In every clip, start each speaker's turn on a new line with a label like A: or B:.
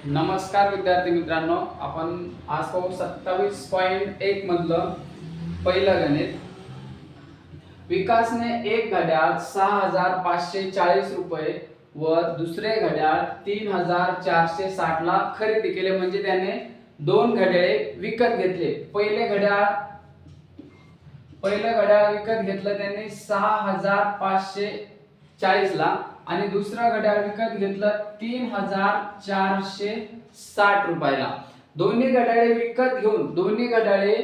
A: नमस्कार विद्यार्थी मित्रांनो, आपण आज पाहू 27.1 मधलं पहिलं गणित. विकासने एक घड्याळ 6,540 रुपये व दुसरे घड्याळ 3,460 ला खरेदी केले. म्हणजे त्याने दोन घड्याळे विकत घेतले. पहिलं घड्याळ विकत घेतलं त्याने 6,540 ला आणि दुसरा घड्याळ विकत घेतलं 3,460 रुपयाला. दोन्ही घड्याळे विकत घेऊन दोन्ही घड्याळे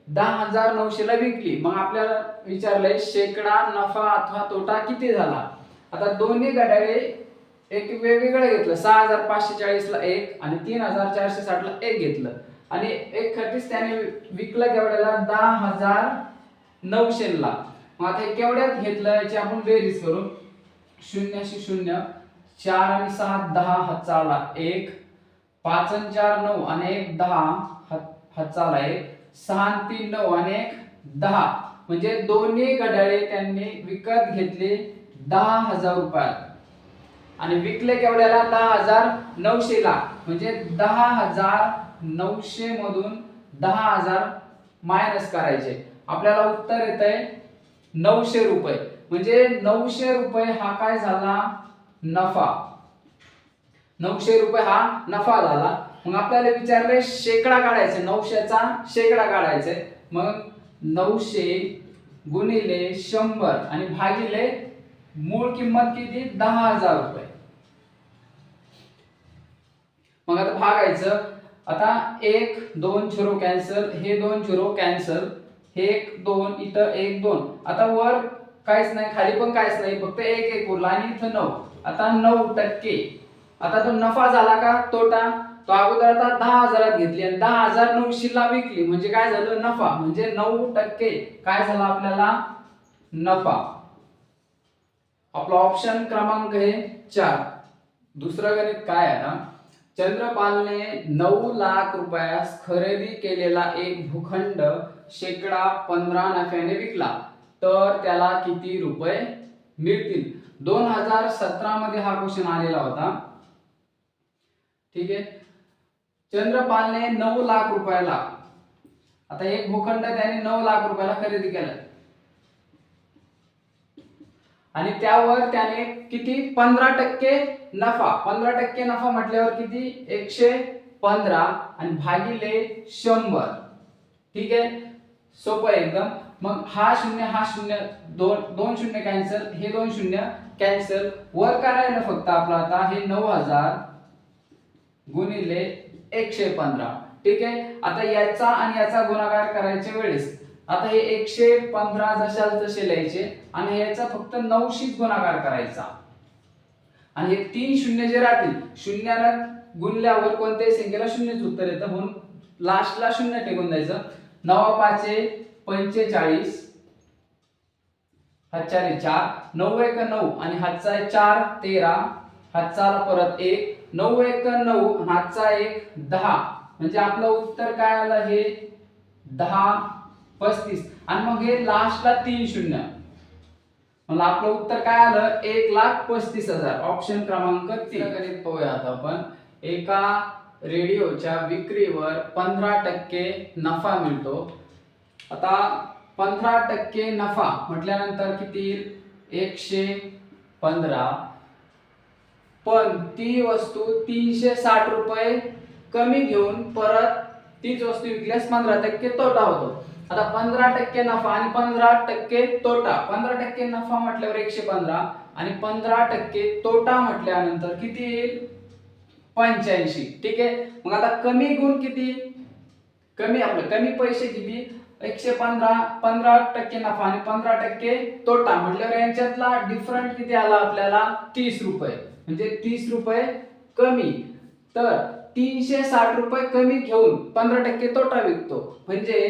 A: 10,900 ला विकली. मग आपल्याला विचारलंय शेकडा नफा अथवा तोटा किती झाला. आता दोन्ही घड्याळे एक वेगवेगळं घेतलं. 6,540 ला एक आणि 3,460 ला एक घेतलं आणि एक खटीस त्याने विकलं केवढ्याला 10,900 ला. मग आता हे केवढ्यात घेतलं याची आपण बेरीज करू. 0 शी 0, 4 आणि 6 10 हातचाला 1, 5 आणि 4 9 आणि 1 10 हातचाला 1, 6 आणि 3 9 आणि 1 10. म्हणजे दोन्ही घड्याळे त्यांनी विकत घेतले 10,000 रुपयात आणि विकले केवढ्याला 10,900 ला. म्हणजे 10,900 मधून 10,000 मायनस करायचे. आपल्याला उत्तर येतंय 900 रुपये. म्हणजे 900 रुपये हा काय झाला नफा. 900 रुपये हा नफा झाला. मग आपल्याला विचारले शेकडा काढायचे. 900 चा शेकडा काढायचे. मग 900 गुणिले 100 आणि भागिले मूळ किंमत किती 10,000 रुपये. मग आता भागायचं. आता 1 2 0 कॅन्सल, हे 2 0 कॅन्सल, हे 1 2 इथं 1 2. आता वर काहीच नाही, खाली पण काहीच नाही, फक्त 1 1 उरला आणि इथं 9. आता 9%. आता तो नफा झाला का तोटा. तो अगोदर आता 10,000 घेतली आणि 10,900 ला विकली. म्हणजे काय झालं नफा. म्हणजे 9% काय झाला आपल्याला नफा. आपला ऑप्शन क्रमांक आहे 4. दुसरं गणित काय आता. चंद्रपालने 9 लाख रुपयास खरेदी केलेला एक भूखंड शेकडा 15 नफ्याने विकला तर त्याला किती रुपये मिळतील. 2017 मध्ये हा क्वेश्चन आलेला होता. ठीक आहे. चंद्रपालने 9 लाख रुपयाला, आता एक भूखंड त्याने 9 लाख रुपयाला खरेदी केला आणि त्यावर त्याने किती 15% नफा. 15% नफा म्हटल्यावर किती 115 आणि भागिले 100. ठीक आहे, सोपं आहे एकदम. मग हा 0 दोन शून्य कॅन्सल, हे 2 शून्य कॅन्सल. वर काय राहिलं फक्त आपलं आता हे 9,000 गुणिले 115. ठीक आहे. आता याचा आणि याचा गुणाकार करायच्या वेळेस आता हे 115 जशाल तसे लिहायचे आणि याचा फक्त 9शीच गुणाकार करायचा आणि हे 3 शून्य जे राहतील शून्याला गुणल्यावर कोणत्याही संख्येला शून्यच उत्तर येतं. म्हणून लास्टला शून्य टेकून द्यायचं. 9 5 45, हातचा 4, 9 1 9 आणि हातचा 4 13, हातचा परत 1, 9 1 9 आणि हातचा 1 10. म्हणजे आपलं उत्तर काय आलं हे 10 35 आणि मग हे लास्टला 3 शून्य. म्हणजे आपलं उत्तर काय आलं 1,35,000. ऑप्शन क्रमांक 3 गणित पाहूया आता आपण. एका रेडिओच्या विक्रीवर 15% नफा मिळतो. आता 15% नफा म्हटल्यानंतर किती 115. पण ती वस्तू 360 रुपये कमी घेऊन परत तीच वस्तू विकल्यास 15% तोटा होतो. आता 15% नफा आणि 15% तोटा. 15% नफा म्हटल्यावर 115 आणि 15% तोटा म्हटल्यानंतर किती येईल 85. ठीक आहे. मग आता कमी गुण किती, कमी आपलं कमी पैसे किती 115. 15% नफा आणि 15% तोटा म्हटल्यावर यांच्यातला डिफरंट किती आला आपल्याला 30 रुपये. म्हणजे 30 रुपये कमी. तर 360 रुपये कमी घेऊन 15% तोटा विकतो. म्हणजे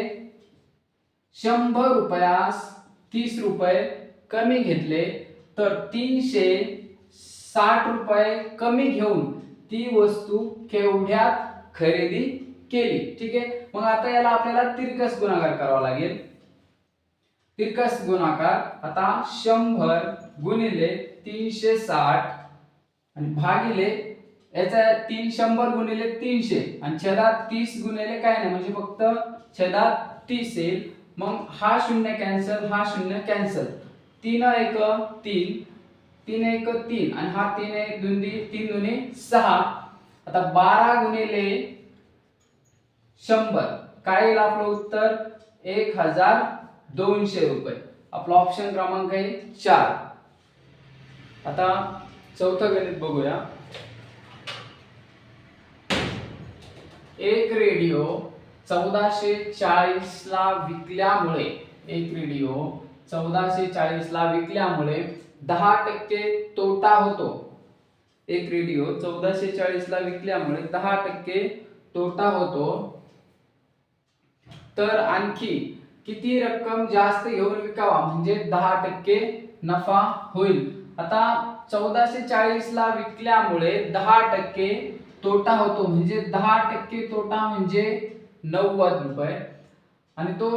A: 100 रुपयास 30 रुपये कमी घेतले तर 360 रुपये कमी घेऊन ती वस्तू केवढ्यात खरेदी केली. ठीक आहे. मग आता याला आपल्याला तिरकस गुणाकार करावा लागेल. तिरकस गुणाकार आता 100 गुणिले 360 आणि भागिले याचा 300 गुणिले 300 आणि छेदात 30 गुणिले काय नाही म्हणजे फक्त छेदात 30 येईल. मग हा शून्य कॅन्सल, हा शून्य कॅन्सल. 3 एक 3, 3 एक 3 आणि हा 3 एक 3 दुनी 6. आता 12 गुणिले 100 काय येईल आपलं उत्तर 1200 रुपये. आपला ऑप्शन क्रमांक आहे 4. आता चौथं गणित बघूया. एक रेडिओ 1440 ला विकल्यामुळे, एक रेडिओ 1440 ला विकल्यामुळे 10% तोटा होतो. एक रेडिओ 1440 ला विकल्यामुळे 10% तोटा होतो. तर आणखी किती रक्कम जास्त घेऊन विकावा म्हणजे 10% नफा होईल. आता 1440 ला विकल्यामुळे 10% तोटा होतो म्हणजे 10% तोटा म्हणजे 90 रुपये आणि तो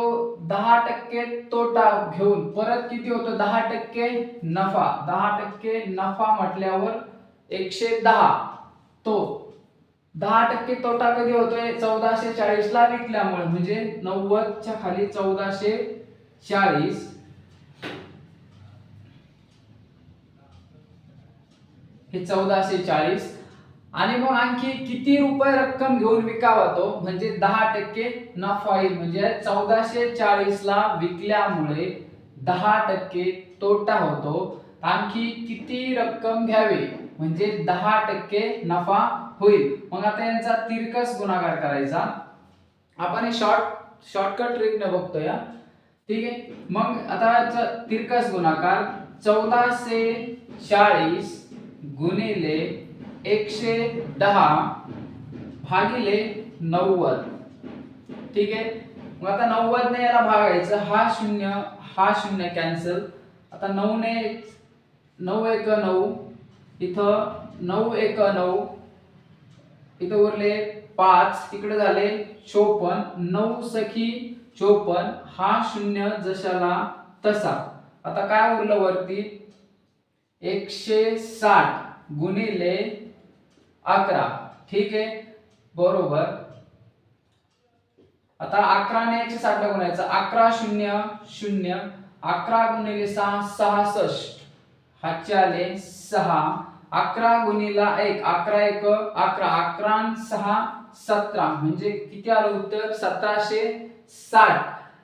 A: 10% तोटा घेऊन परत किती होतो 10% नफा. 10% नफा म्हटल्यावर 110. तो 10% तोटा कधी होतोय 1440 ला विकल्यामुळे म्हणजे 90 च्या खाली 1440 हे 1440 आणि मग आणखी किती रुपये रक्कम घेऊन विकावा तो म्हणजे 10% नफा येईल. म्हणजे 1440 ला विकल्यामुळे 10% तोटा होतो. आणखी किती रक्कम घ्यावी म्हणजे 10% नफा होईल. मग आता यांचा तिरकस गुणाकार करायचा. आपण हे शॉर्टकट ट्रिकने बघतोय. ठीक आहे. मग आता तिरकस गुणाकार 1440 गुणिले 110 भागिले 90. ठीक आहे. मग आता 90 ने याला भागायचं. हा शून्य कॅन्सल. आता 9 ने 9 एक 9 इथं 9 एक 9 इथं उरले 5 इकडे झाले 54. 9 सखी 54. हा शून्य जशाला तसा. आता काय उरलं वरती 160 गुणिले 11. ठीक आहे बरोबर. आता 11 ने 160 ला गुणायचं. 11 शून्य शून्य 11 गुणिले 6 66. हातचे आले 6. 11 गुणिला 1 11 एक 11. 11 आणि 6 17 म्हणजे किती आलं उत्तर 1760.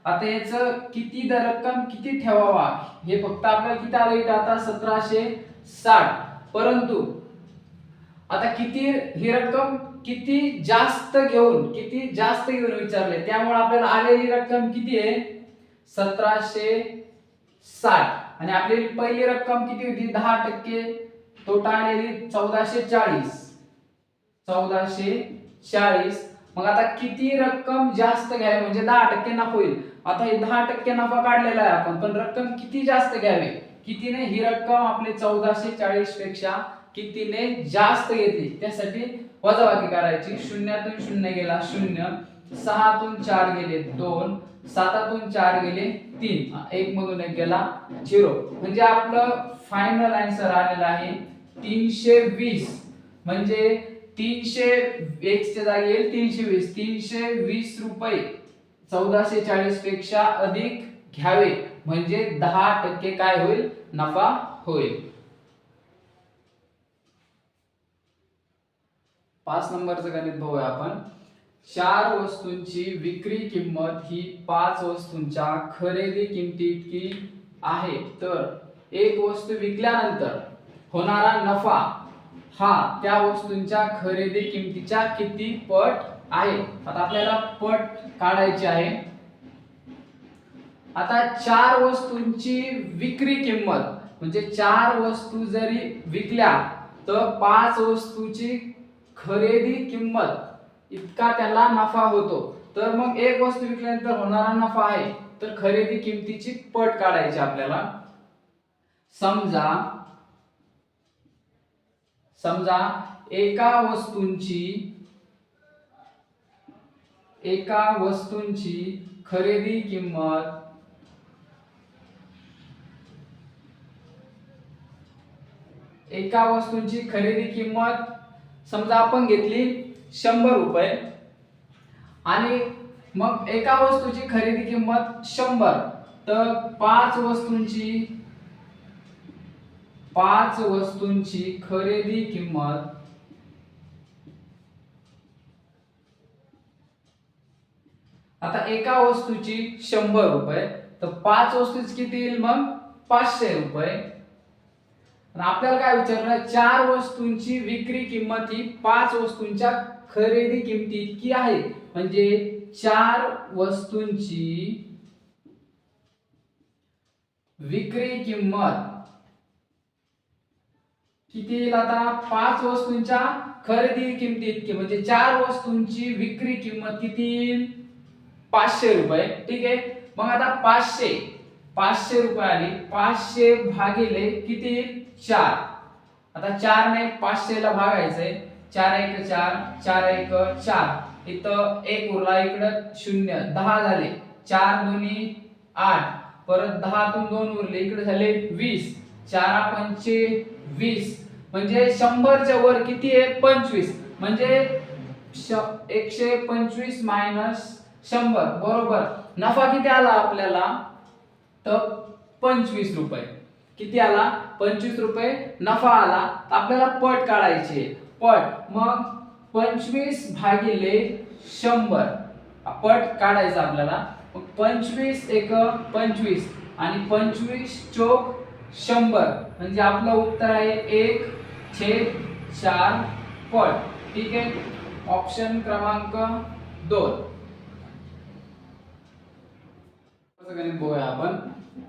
A: आता याचं किती रक्कम किती ठेवावा हे फक्त आपल्याला किती आलं इथं आता 1760. परंतु आता किती ही रक्कम किती जास्त घेऊन विचारले त्यामुळे आपल्याला आलेली रक्कम किती आहे 1760 आणि आपली पहिली रक्कम किती होती 10% तोटा आलेली 1440. मग आता किती रक्कम जास्त घ्यावी म्हणजे 10% नफा होईल. आता हे 10% नफा काढलेला आहे आपण पण रक्कम किती जास्त घ्यावी कितीने ही रक्कम आपली 1440 पेक्षा कितीने जास्त येते त्यासाठी वजाबाकी करायची. शून्यातून शून्य गेला 0. 6 तून 4 गेले 2. 7 तून 4 गेले 3. 1 मधून 1 गेला 0. म्हणजे आपलं फायनल आन्सर आलेला आहे 320. म्हणजे 300 x च्या जागी येईल 320. 320 रुपये 1440 पेक्षा अधिक घ्यावे म्हणजे 10% काय होईल नफा होईल. 5 नंबरचं गणित बघूया आपण. 4 वस्तूंची विक्री किंमत ही 5 वस्तूंच्या खरेदी किमती इतकी आहे तर एक वस्तू विकल्यानंतर होणारा नफा हा त्या वस्तूंच्या खरेदी किमतीच्या किती पट आहे. आता आपल्याला पट काढायची आहे. आता 4 वस्तूंची विक्री किंमत म्हणजे 4 वस्तू जरी विकल्या तर 5 वस्तूची खरेदी किंमत इतका त्याला नफा होतो. तर मग एक वस्तू विकल्यानंतर होणारा नफा आहे तर खरेदी किमतीची पट काढायची आपल्याला. समजा एका वस्तूंची खरेदी किंमत समजा आपण घेतली 100 रुपये आणि मग एका वस्तूची खरेदी किंमत 100, तर पाच वस्तूंची खरेदी किंमत आता एका वस्तूची 100 रुपये, तर पाच वस्तूची किती येईल मग 500 रुपये. आणि आपल्याला काय विचारलं, चार वस्तूंची विक्री किंमत ही पाच वस्तूंच्या खरेदी किमती इतकी आहे. म्हणजे चार वस्तूंची विक्री किंमत किती येईल, आता पाच वस्तूंच्या खरेदी किमती इतकी, म्हणजे चार वस्तूंची विक्री किंमत किती येईल 500 रुपये. ठीक आहे. मग आता 500 रुपये आली, 500 भागिले किती येईल 4. आता 4 ने 500 ला भागायचंय, 4 1 4, 4 1 4, इथं 1 उरला, इकडं 0, 10 झाले, 4 2 8, परत 10 तून 2 उरले, इकडे झाले 20, 4 पंचे 20, म्हणजे 100 च्या वर किती आहे 25, म्हणजे 125 मायनस 100 बरोबर नफा किती आला आपल्याला, तर 25 रुपये. किती आला 25 रुपये नफा आला. आपल्याला पट काढायची आहे, पट मग 25 भागिले 100 पट काढायचा आपल्याला. मग 25 1 25 आणि 25 चोक 100, म्हणजे आपलं उत्तर आहे 1/4 पट. ठीक आहे. ऑप्शन क्रमांक 2. गणित बघूया आपण.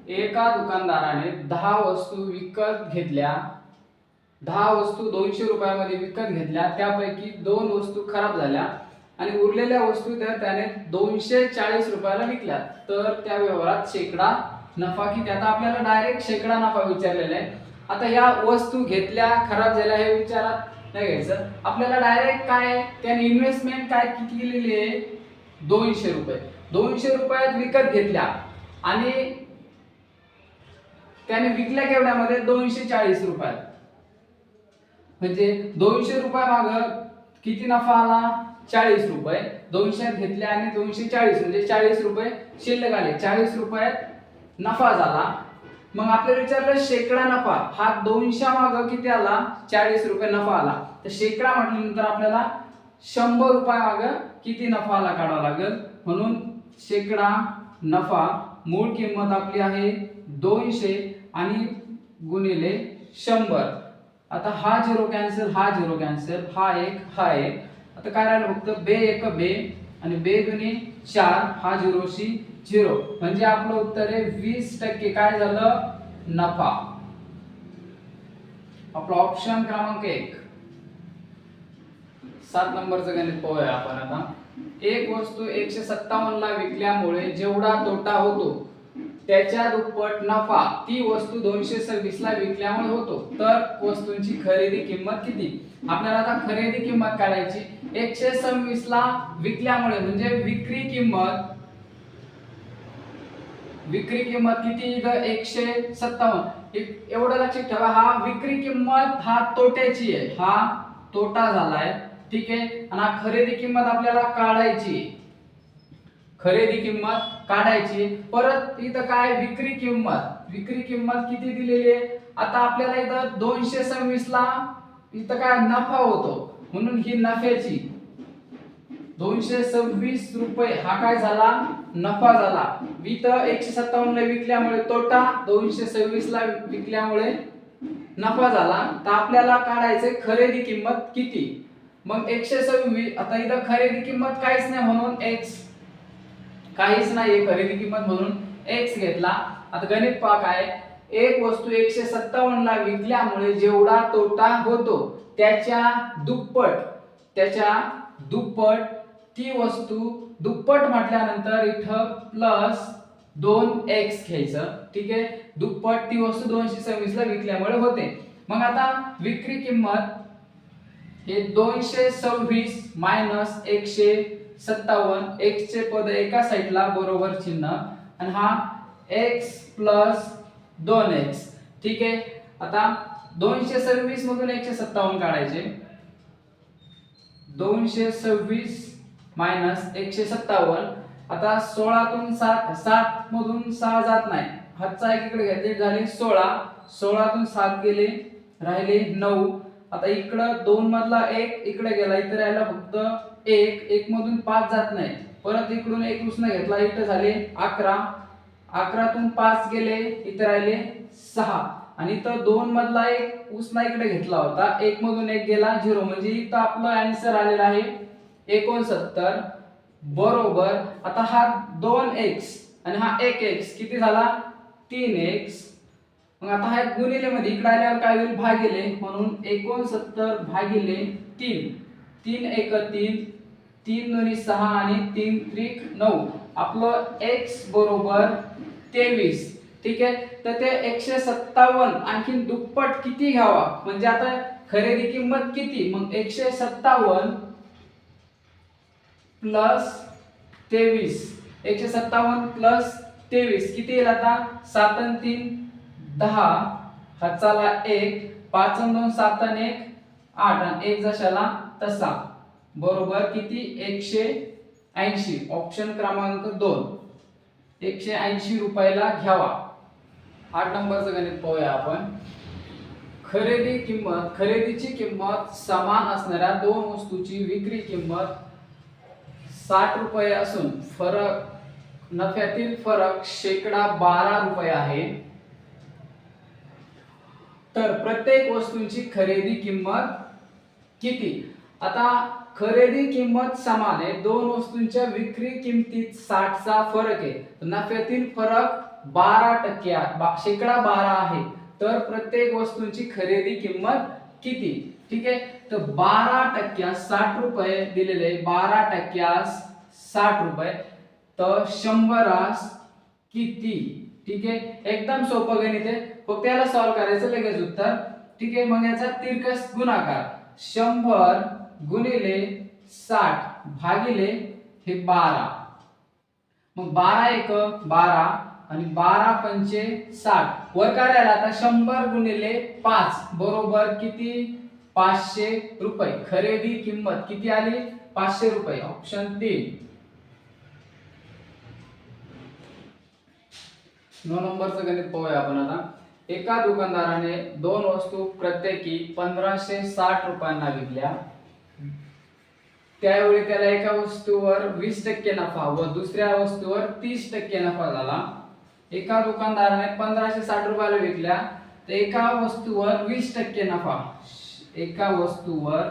A: एका दुकानदाराने 10 वस्तू विकत घेतल्या, 10 वस्तू 200 रुपयामध्ये विकत घेतल्या, त्यापैकी 2 वस्तू खराब झाल्या आणि उरलेल्या वस्तू त्याने 240 रुपयाला विकल्या. तर त्या व्यवहारात शेकडा नफा किती. आता आपल्याला डायरेक्ट शेकडा नफा विचारलेला आहे. आता या वस्तू घेतल्या खराब झाल्या हे विचारात नाही घ्यायचं, आपल्याला डायरेक्ट काय त्याने इन्व्हेस्टमेंट काय किती केलेली आहे 200 रुपये. 200 रुपयात विकत घेतल्या आणि त्याने विकल्या केवढ्यामध्ये 240 रुपयात, म्हणजे 200 रुपये माग किती नफा आला 40 रुपये. 200 घेतले आणि 240 म्हणजे 40 रुपये शिल्लक आले, 40 रुपयात नफा झाला. मग आपल्याला विचारलं शेकडा नफा, हा 200 माग किती आला 40 रुपये नफा आला. तर शेकडा म्हटल्यानंतर आपल्याला 100 रुपये माग किती नफा आला काढावा लागेल. म्हणून शेकडा नफा मूळ किंमत आपली आहे 200 आणि गुणिले 100. आता हा 0 कॅन्सल, हा 0 कॅन्सल, हा 1 हा 1. आता काय राहिलं फक्त बे 1 बे आणि बे 2 4, हा 0 शी 0, म्हणजे आपलं उत्तर आहे 20% काय झालं नफा. आपला ऑप्शन क्रमांक 1. 7 नंबरचं गणित पाहूया आपण आता. एक वस्तू 157 ला विकल्यामुळे जेवढा तोटा होतो त्याच्या दुप्पट नफा ती वस्तू 226 ला विकल्यामुळे होतो. तर वस्तूंची खरेदी किंमत किती. आपल्याला आता खरेदी किंमत काढायची. 126 ला विकल्यामुळे म्हणजे विक्री किंमत किती इथं 157. एवढं लक्षात ठेवा, हा विक्री किंमत हा तोट्याची आहे, हा तोटा झालाय. ठीक आहे. आणि हा खरेदी किंमत आपल्याला काढायची, खरेदी किंमत काढायची. परत इथं काय विक्री किंमत किती दिलेली आहे. आता आपल्याला इथं 226 ला इथं काय नफा होतो, म्हणून ही नफ्याची 226 रुपये हा काय झाला नफा झाला. इथं 157 ला विकल्यामुळे तोटा, 226 ला विकल्यामुळे नफा झाला. तर आपल्याला काढायचे खरेदी किंमत किती. मग 126, आता इथं खरेदी किंमत काहीच नाही म्हणून x, काहीच नाही खरेदी किंमत म्हणून x घेतला. आता गणित पहा काय, एक वस्तू 157 ला विकल्यामुळे जेवढा तोटा होतो त्याच्या दुप्पट ती वस्तू दुप्पट म्हटल्यानंतर इथं प्लस 2x घ्यायचं. ठीक आहे. दुप्पट ती वस्तू 226 ला विकल्यामुळे होते. मग आता विक्री किंमत हे 226 मायनस 157, x चे पद एका साइडला बरोबर चिन्ह आणि हा x प्लस 2x. ठीक आहे. आता 226 मधून 157 काढायचे. 226 मायनस 157. आता 16तून 7 मधून 6 जात नाही, हातचा एकीकडे घेतले झाले 16, 16तून 7 गेले राहिले 9. आता इकडं 2 मधला 1 इकडे गेला, इथे राहिला फक्त 1, 1 मधून 5 जात नाही, परत इकडून 1 उसने घेतला, इथे झाले 11, 11तून 5 गेले, इथे राहिले 6 आणि इथं 2 मधला 1 उसना इकडे घेतला होता, 1 मधून 1 गेला 0, म्हणजे इथं आपलं आन्सर आलेला आहे 69. बरोबर. आता हा 2x आणि हा 1x किती झाला 3x. मग आता हा गुणिले मध्ये इकडे आल्यावर काय होईल भागिले, म्हणून 69 भागिले 3, 3 1 3, 3 2 6 आणि 3 3 9. आपलं x बरोबर 23. ठीक आहे. तर ते 157 आणखीन दुप्पट किती घ्यावा, म्हणजे आता खरेदी किंमत किती, मग 157 प्लस 23, 157 प्लस 23 किती येईल आता 7 आणि 3 10, हाताला 1, 5 आणि 2 7 आणि 1 8 आणि 1 जशाला तसा. बरोबर किती 180. ऑप्शन क्रमांक 2 180 रुपयाला घ्यावा. 8 नंबरचं गणित पाहूया आपण. खरेदीची किंमत समान असणाऱ्या दोन वस्तूची विक्री किंमत 60 रुपये असून नफ्यातील फरक (12 रुपये आहे. तर प्रत्येक वस्तूची खरेदी किंमत किती. आता खरेदी किंमत समान आहे, दोन वस्तूंच्या विक्री किमतीत 60 चा फरक आहे, नफ्यातील फरक 12% आहे. तर प्रत्येक वस्तूंची खरेदी किंमत किती. ठीक आहे. तर 12% 60 रुपये दिलेले, 12% 60 रुपये, तर 100 किती. ठीक आहे. एकदम सोपं गणित आहे, फक्त याला सॉल्व करायचं लगेच उत्तर. ठीक आहे. मग याचा तिरकस गुणाकार 100 गुणिले 60 भागिले हे 12. मग 12 1 12 आणि 12 पंचे 60. वर करायला आता 100 गुणिले 5 बरोबर किती 500 रुपये. खरेदी किंमत किती आली 500 रुपये. ऑप्शन 3. 9 नंबरचं गणित पाहूया आपण आता. एका दुकानदाराने दोन वस्तू प्रत्येकी 1560 रुपयांना विकल्या. त्यावेळी त्याला एका वस्तूवर 20% नफा व दुसऱ्या वस्तूवर 30% नफा झाला. एका दुकानदाराने 1560 रुपयाला विकल्या, तर एका वस्तूवर 20% नफा, एका वस्तूवर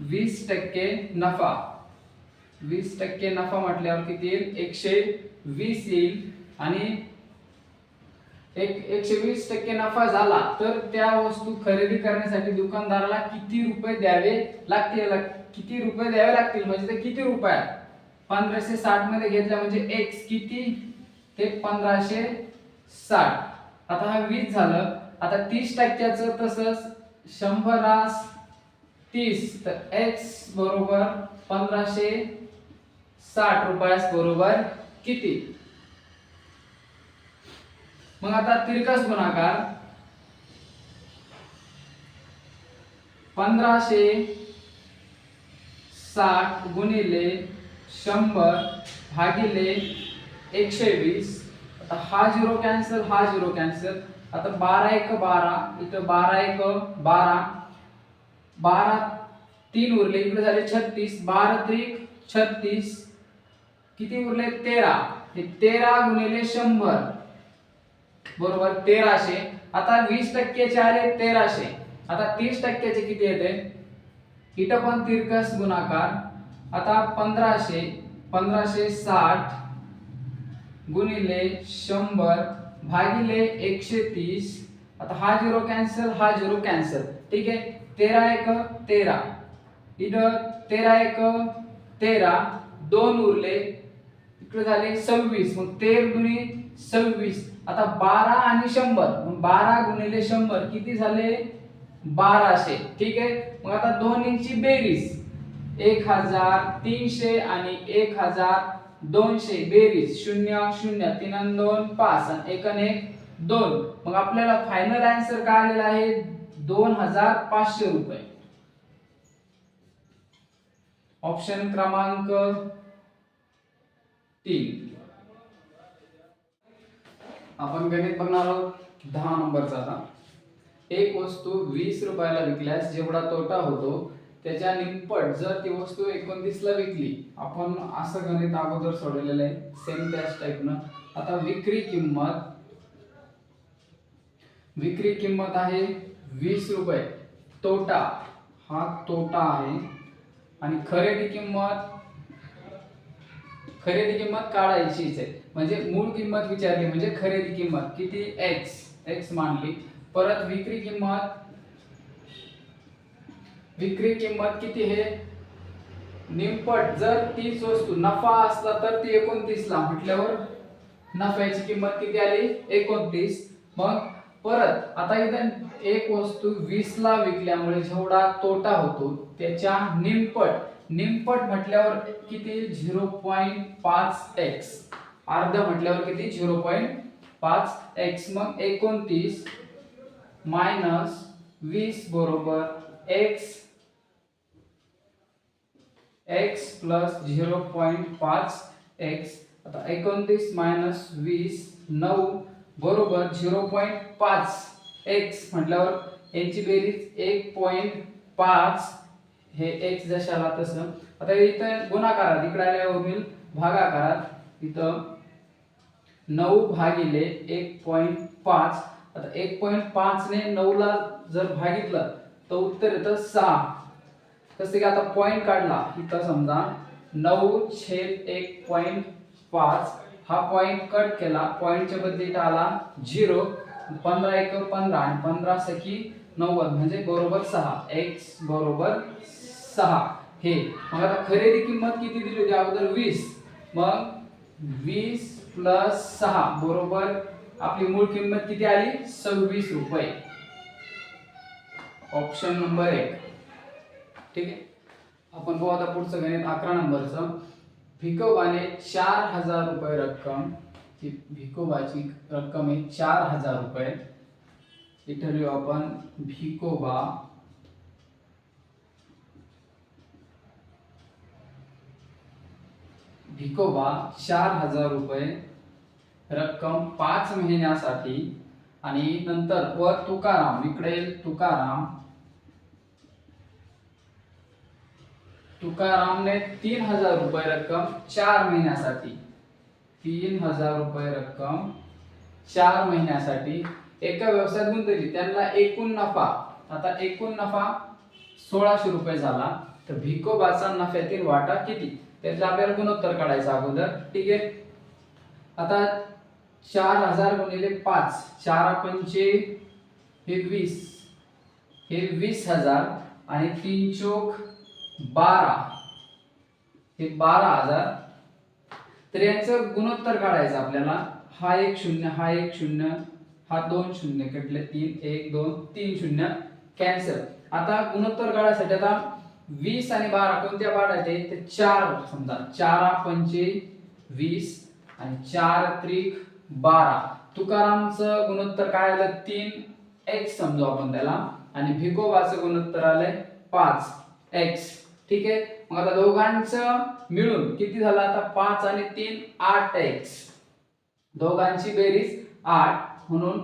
A: 20% नफा, 20% नफा म्हटल्यावर किती येईल 120 येईल. आणि 120% नफा झाला तर त्या वस्तू खरेदी करण्यासाठी दुकानदाराला किती रुपये द्यावे लागतील. किती रुपये द्यावे लागतील म्हणजे ते किती रुपयात 1560 मध्ये घेतल्या म्हणजे x किती ते 1560. आता हा 20 झालं. आता 30%चं तसंच 100 30, तर x बरोबर 1560 रुपयास बरोबर किती. मग आता तिरकस गुणाकार 1560 गुणिले 100 भागिले 120. आता हा 0 कॅन्सल, हा 0 कॅन्सल. आता 12 1 12, इथं 12 1 12, 12 3 उरले, इकडे झाले 36, 12 3 36, किती उरले 13. हे 13 गुणिले 100 बरोबर 1300. आता 20%चे आले 1300. आता 30%चे किती येते, इथं पण तिरकस गुणाकार. आता 1560 गुणिले 100 भागिले 130. आता हा 0 कॅन्सल, हा 0 कॅन्सल. ठीक आहे. 13 1 13, इथं 13 1 13, 2 उरले, इकडे झाले 26. मग 13 दुनी 26. आता 12 आणि 100, मग 12 गुणिले 100 किती झाले 1200. ठीक आहे. मग आता दोन्हींची बेरीज 1300 आणि 1200 बेरीज 0 0 3 आणि 2 5 आणि 1 आणि 1 2. मग आपल्याला फायनल आन्सर काय आलेला आहे 2500 रुपये. ऑप्शन क्रमांक 3 आपण गणित बघणार आहोत 10 नंबरचा. आता एक वस्तू 20 रुपयाला विकल्यास जेवढा तोटा होतो त्याच्या निम्पट जर ती वस्तू 29 ला विकली. आपण असं गणित अगोदर सोडवलेलं आहे सेम त्याच टाइपनं. आता विक्री किंमत आहे 20 रुपये, तोटा हा तोटा आहे, आणि खरेदी किंमत काढायचीच आहे. म्हणजे मूळ किंमत विचारली म्हणजे खरेदी किंमत किती x मानली. परत विक्री किंमत किती हे निम्पट जर तीच वस्तू नफा असला तर ती 29 ला म्हटल्यावर नफ्याची किंमत किती आली 29. मग परत आता इथं एक वस्तू 20 ला विकल्यामुळे जेवढा तोटा होतो त्याच्या निम्पट म्हटल्यावर किती 0.5x, अर्ध म्हटल्यावर किती 0.5x. मग 29 मायनस 20 बरोबर x प्लस 0.5x. आता 29 मायनस 20 9 बरोबर 0.5x म्हटल्यावर यांची बेरीज 1.5. हे x जशाला तसं. आता इथं गुणाकारात इकडे आल्यावर होईल भागाकारात. इथं 9 भागिले 1.5. आता 1.5 ने 9 ला जर भागितलं तर उत्तर येतं 6. कसं की आता पॉइंट काढला इथं समजा 9/1.5 हा पॉइंट कट केला, पॉइंटच्या बदली आला 0. 15 1 15 आणि 15 सकी 90 म्हणजे बरोबर 6. x बरोबर 6 हे. मग आता खरेदी किंमत किती दिली होती अगोदर 20. मग 20 प्लस 6 बरोबर आपली मूळ किंमत किती आली 26 रुपये. Option number 1. ठीक आहे. आपण पाहू आता पुढचं गणित 11 नंबरचं. भिकोबाने 4000 रुपये रक्कम, भिकोबाची रक्कम आहे 4000 रुपये. इथे लिहू आपण भिकोबा भिकोबा 4000 रुपये रक्कम 5 महिन्यासाठी, आणि नंतर व तुकाराम इकडे तुकारामने 3000 रुपये रक्कम 4 महिन्यासाठी. 3000 रुपये रक्कम 4 महिन्यासाठी एका व्यवसायात गुंतवली. त्यांना एकूण नफा, आता एकूण नफा 1600 रुपये झाला. तर भिकोबाचा नफ्यातील वाटा किती त्याचं आपल्याला गुणोत्तर काढायचं अगोदर. ठीक आहे. आता 4000 गुणिले 5, 4 पंचे हे 20, हे 20000 आणि 3 चोक 12 हे 12000. तर यांचं गुणोत्तर काढायचं आपल्याला. हा 1 0, हा 1 0, हा 2 0 कटले 3 1 2 3 0 कॅन्सल. आता गुणोत्तर काढायसाठी आता 20 आणि 12 कोणत्या पाडायचे ते 4 समजा. 4 पंचे 20 आणि 4 त्रिक 12. तुकारामचं गुणोत्तर काय आलं 3x समजू आपण त्याला, आणि भिकोबाचं गुणोत्तर आलंय 5x. ठीक आहे. मग आता दोघांचं मिळून किती झालं आता 5 आणि 3 8x. दोघांची बेरीज 8 म्हणून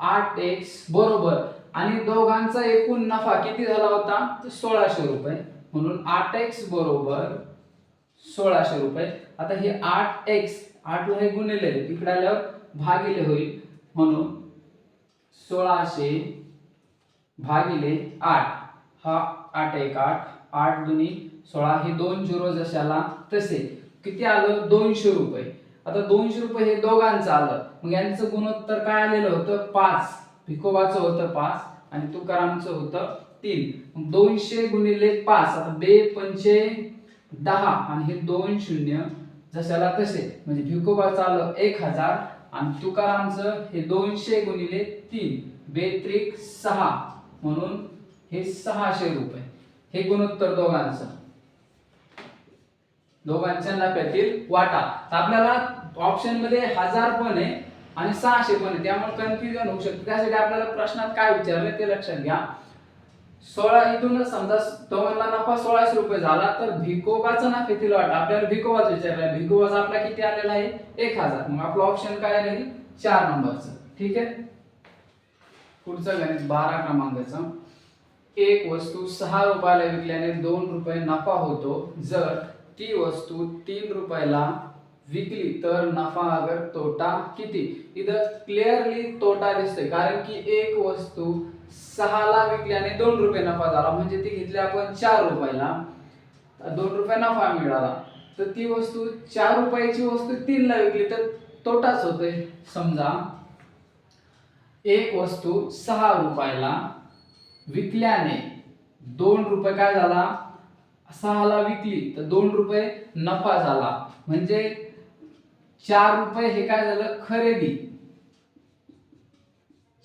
A: 8x बरोबर, आणि दोघांचा एकूण नफा किती झाला होता 1600 रुपये म्हणून 8x बरोबर 1600 रुपये. आता हे 8x 8 ला हे गुणिले इकडे आल्यावर भागिले होईल म्हणून 1600 भागिले 8. हा 8 1 8 8 दुनी 16 हे 2 झिरो जशाला तसे किती आलं 200 रुपये. आता 200 रुपये हे दोघांचं आलं. मग यांचं गुणोत्तर काय आलेलं होतं 5. भिकोबाचं होतं 5 आणि तुकारामचं होतं 3. मग 200 गुणिले 5, आता 2 पंचे 10 आणि हे 2 शून्य जशाला तसे म्हणजे भिकोबाचं आलं 1000 आणि तुकारामचं हे 200 गुणिले 3 बेत्रिक 6 म्हणून हे 600 रुपये. हे गुणोत्तर दोघांच्या नफ्यातील वाटा. आपल्याला ऑप्शन मध्ये 1000 पण आहे आणि 600 पण आहे, त्यामुळे कन्फ्युजन होऊ शकते. त्यासाठी आपल्याला प्रश्नात काय विचारले ते लक्षात घ्या. 16 इथूनच समजा तो म्हणला नफा 1600 रुपये झाला तर भिकोबाचा नफा किती वाटा आपल्याला भिकोबाचा विचारला भिकोबाचा आपला किती आलेला आहे 1000 मग आपला ऑप्शन काय राहील 4 नंबरचं ठीक आहे। पुढचं गणित 12 क्रमांकाचं एक वस्तू 6 रुपयाला विकल्याने 2 रुपये नफा होतो जर ती वस्तू 3 रुपयाला विकली तर नफा अगर तोटा किती। इथं क्लिअरली तोटा दिसतोय कारण की एक वस्तू 6 ला विकल्याने 2 रुपये नफा झाला म्हणजे ती घेतली आपण 4 रुपयाला 2 रुपये नफा मिळाला तर ती वस्तू 4 रुपयाची वस्तू 3 ला विकली तर तोटाच होतोय। समजा एक वस्तू 6 रुपयाला विकल्याने 2 रुपये काय झाला 6 ला विकली तर 2 रुपये नफा झाला म्हणजे 4 रुपये हे काय झालं खरेदी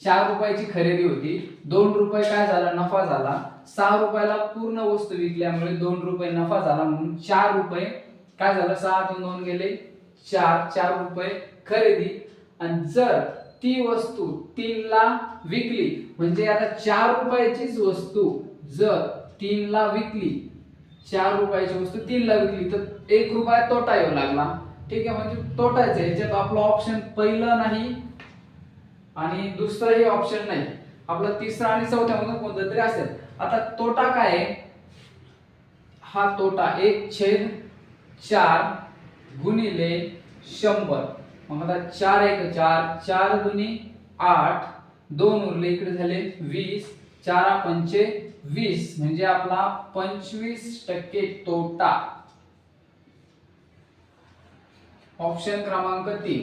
A: 4 रुपयाची खरेदी होती 2 रुपये काय झाला नफा झाला 6 रुपयाला पूर्ण वस्तू विकल्यामुळे 2 रुपये नफा झाला म्हणून 4 रुपये काय झालं 6 तून 2 गेले 4 रुपये खरेदी आणि जर ती वस्तू 3 ला विकली म्हणजे आता 4 रुपयाचीच वस्तू जर 3 ला विकली 4 रुपयाची वस्तू 3 ला विकली तर 1 रुपया तोटा येऊ लागला ठीक आहे म्हणजे तोटाच आहे याच्यात आपला ऑप्शन पहिलं नाही आणि दुसरंही ऑप्शन नाही आपला तिसरा आणि चौथ्या मध्ये कोणतं तरी असेल। आता तोटा काय आहे हा तोटा 1/4 गुणिले 100 मग आता 4 1 4 4 दुनी 8 2 उरले इकडे झाले 20 4 पंचे 20 म्हणजे आपला 25% तोटा ऑप्शन क्रमांक 3।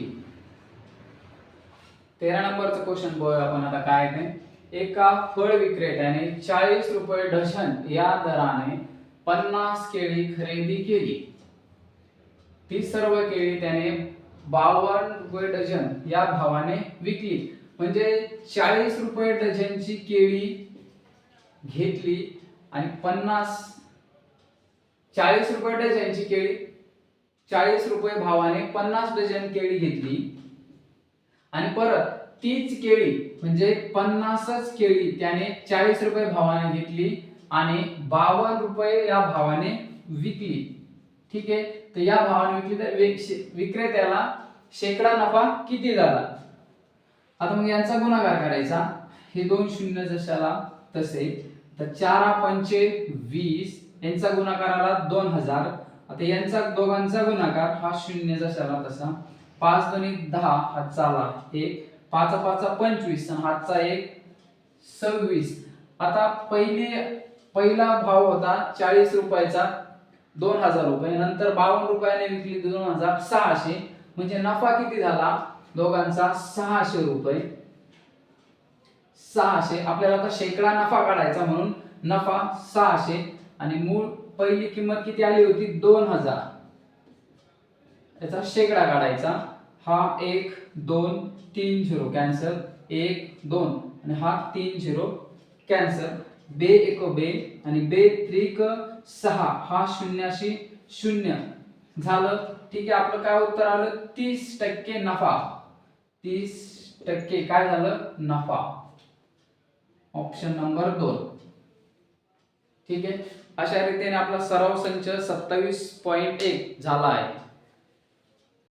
A: 13 नंबरचं क्वेश्चन बघूया आपण आता काय ते एका फळ विक्रेत्याने 40 रुपये डझन या दराने 50 केळी खरेदी केली ती सर्व केळी त्याने 52 रुपये डझन या भावाने विकली म्हणजे 40 रुपये डझनची केळी घेतली आणि 40 रुपये डझनची केळी 40 रुपये भावाने 50 डझन केळी घेतली आणि परत तीच केळी म्हणजे 50च केळी त्याने 40 रुपये भावाने घेतली आणि 52 रुपये या भावाने विकली ठीक आहे। तर या भावाने विकली तर विक्रेत्याला शेकडा नफा किती झाला। आता मग यांचा गुणाकार करायचा हे दोन शून्य जशाला तसे तर 4 पंचे 20 यांचा गुणाकार आला 2000 आता यांचा दोघांचा गुणाकार हा शून्य जशाला तसा 5 दुनी 10 हातचा आला 1 5 5 25 आणि हातचा 1 26 आता पहिला भाव होता 40 रुपयाचा 2000 रुपये नंतर 52 रुपयाने विकली 2600 म्हणजे नफा किती झाला दोघांचा 600 रुपये 600 आपल्याला आता शेकडा नफा काढायचा म्हणून नफा 600 आणि मूळ पहिली किंमत किती आली होती 2000 याचा शेकडा काढायचा हा 1 2 3 0 कॅन्सल 1 2 आणि हा 3 0 कॅन्सल बे 1 बे आणि बे 3 6 हा शून्याशी शून्य झालं ठीक आहे। आपलं काय उत्तर आलं 30% नफा 30% काय झालं नफा ऑप्शन नंबर 2 ठीक आहे। अशा रीतीने आपला सराव संच 27.1 झाला आहे।